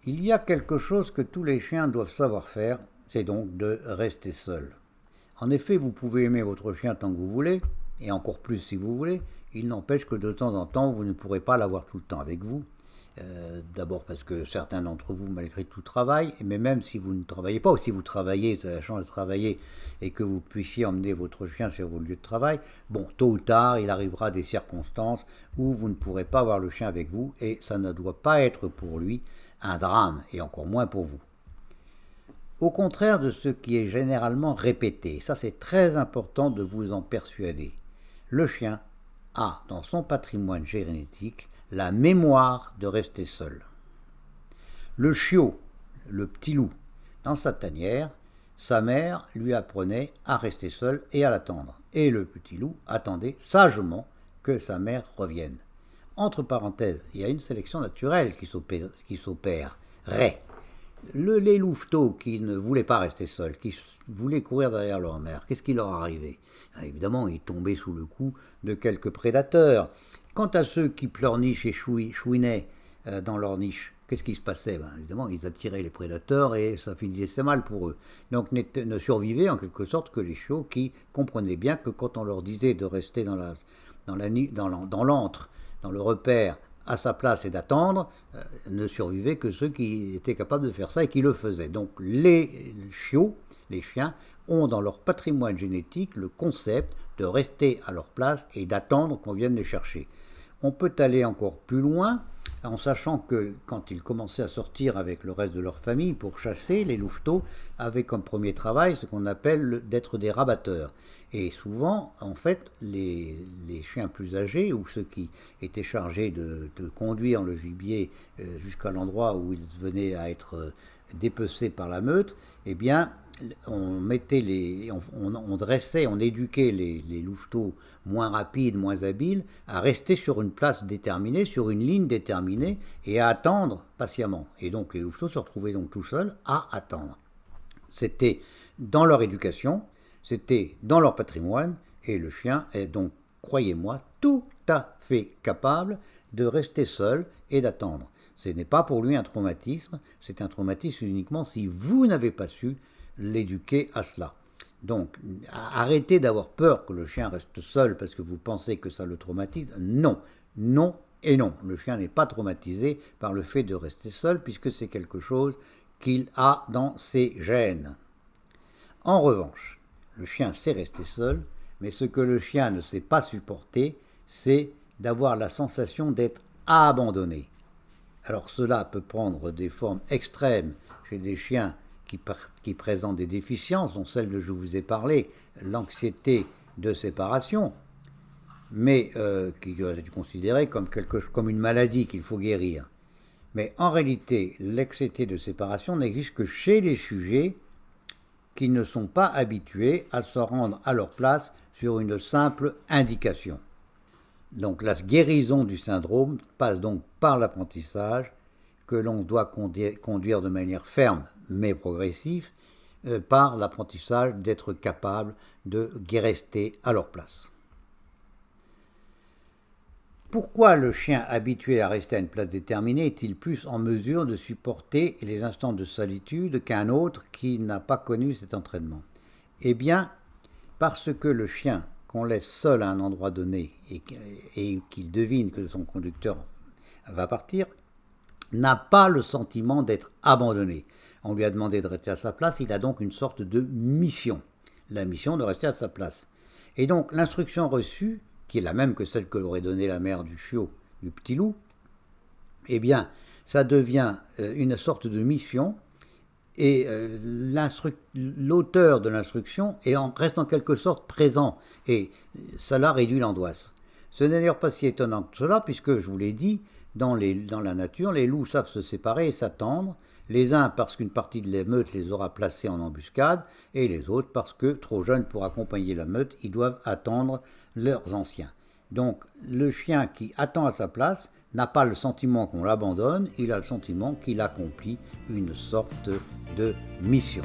Il y a quelque chose que tous les chiens doivent savoir faire, c'est donc de rester seuls. En effet, vous pouvez aimer votre chien tant que vous voulez, et encore plus si vous voulez, il n'empêche que de temps en temps, vous ne pourrez pas l'avoir tout le temps avec vous. D'abord parce que certains d'entre vous, malgré tout, travaillent, mais même si vous ne travaillez pas, ou si vous travaillez, vous avez la chance de travailler, et que vous puissiez emmener votre chien sur vos lieux de travail, bon, tôt ou tard, il arrivera des circonstances où vous ne pourrez pas avoir le chien avec vous, et ça ne doit pas être pour lui un drame, et encore moins pour vous. Au contraire de ce qui est généralement répété, ça c'est très important de vous en persuader, le chien a dans son patrimoine génétique la mémoire de rester seul. Le chiot, le petit loup, dans sa tanière, sa mère lui apprenait à rester seul et à l'attendre. Et le petit loup attendait sagement que sa mère revienne. Entre parenthèses, il y a une sélection naturelle qui s'opérerait. Les louveteaux qui ne voulaient pas rester seuls, qui voulaient courir derrière leur mère, qu'est-ce qui leur arrivait? Évidemment, ils tombaient sous le coup de quelques prédateurs. Quant à ceux qui pleurnichent et chouinaient dans leur niche, qu'est-ce qui se passait? Évidemment, ils attiraient les prédateurs et ça finissait mal pour eux. Donc ne survivaient en quelque sorte que les chiots qui comprenaient bien que quand on leur disait de rester dans l'antre, dans le repère, à sa place et d'attendre, ne survivaient que ceux qui étaient capables de faire ça et qui le faisaient. Donc les chiots, les chiens, ont dans leur patrimoine génétique le concept de rester à leur place et d'attendre qu'on vienne les chercher. On peut aller encore plus loin en sachant que quand ils commençaient à sortir avec le reste de leur famille pour chasser, les louveteaux avaient comme premier travail ce qu'on appelle d'être des rabatteurs. Et souvent, en fait, les chiens plus âgés ou ceux qui étaient chargés de conduire le gibier jusqu'à l'endroit où ils venaient à être dépecés par la meute, eh bien, on dressait, on éduquait les louveteaux moins rapides, moins habiles, à rester sur une place déterminée, sur une ligne déterminée, et à attendre patiemment. Et donc les louveteaux se retrouvaient donc tout seuls à attendre. C'était dans leur éducation, c'était dans leur patrimoine, et le chien est donc, croyez-moi, tout à fait capable de rester seul et d'attendre. Ce n'est pas pour lui un traumatisme, c'est un traumatisme uniquement si vous n'avez pas su l'éduquer à cela. Donc, arrêtez d'avoir peur que le chien reste seul parce que vous pensez que ça le traumatise. Non, non et non. Le chien n'est pas traumatisé par le fait de rester seul puisque c'est quelque chose qu'il a dans ses gènes. En revanche, le chien sait rester seul, mais ce que le chien ne sait pas supporter, c'est d'avoir la sensation d'être abandonné. Alors cela peut prendre des formes extrêmes chez des chiens qui présentent des déficiences, dont celle dont je vous ai parlé, l'anxiété de séparation, mais qui doit être considérée comme une maladie qu'il faut guérir. Mais en réalité, l'anxiété de séparation n'existe que chez les sujets qui ne sont pas habitués à se rendre à leur place sur une simple indication. Donc la guérison du syndrome passe donc par l'apprentissage que l'on doit conduire de manière ferme mais progressive par l'apprentissage d'être capable de rester à leur place. Pourquoi le chien habitué à rester à une place déterminée est-il plus en mesure de supporter les instants de solitude qu'un autre qui n'a pas connu cet entraînement? Eh bien, parce que le chien qu'on laisse seul à un endroit donné et qu'il devine que son conducteur va partir, n'a pas le sentiment d'être abandonné. On lui a demandé de rester à sa place, il a donc une sorte de mission. La mission de rester à sa place. Et donc l'instruction reçue, qui est la même que celle que l'aurait donnée la mère du chiot, du petit loup, eh bien, ça devient une sorte de mission et l'auteur de l'instruction reste en quelque sorte présent et cela réduit l'angoisse. Ce n'est d'ailleurs pas si étonnant que cela puisque, je vous l'ai dit, dans la nature, les loups savent se séparer et s'attendre, les uns parce qu'une partie de la meute les aura placés en embuscade et les autres parce que, trop jeunes pour accompagner la meute, ils doivent attendre leurs anciens. Donc le chien qui attend à sa place n'a pas le sentiment qu'on l'abandonne, il a le sentiment qu'il accomplit une sorte de mission.